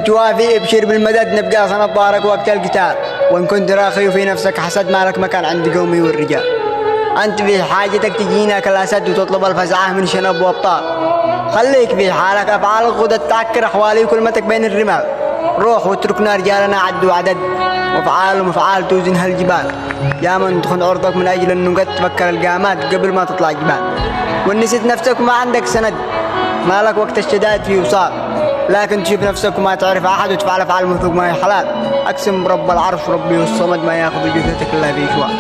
توافي ابشر بالمدد نبقى سند ظهرك وقت القتال. وإن كنت راخي في نفسك حسد ما لك مكان عند قومي والرجال. أنت في حاجتك تجينا كالأسد وتطلب الفزعة من شنب وابطال. خليك في حالك أفعالك غدة تعكر أحوالي وكلمتك بين الرمال. روح واتركنا رجالنا عد وعدد وافعال وافعال توزنها الجبال. يا من تخن عرضك من أجل النقد تفكر القامات قبل ما تطلع جبال. ونسيت نفسك وما عندك سند ما لك وقت الشدائد في وصال. لكن تشوف نفسك وما تعرف أحد وتفعل أفعال مثل ما هي حلال. أقسم برب العرش ربي والصمد ما ياخذ جثتك إلا في شواء.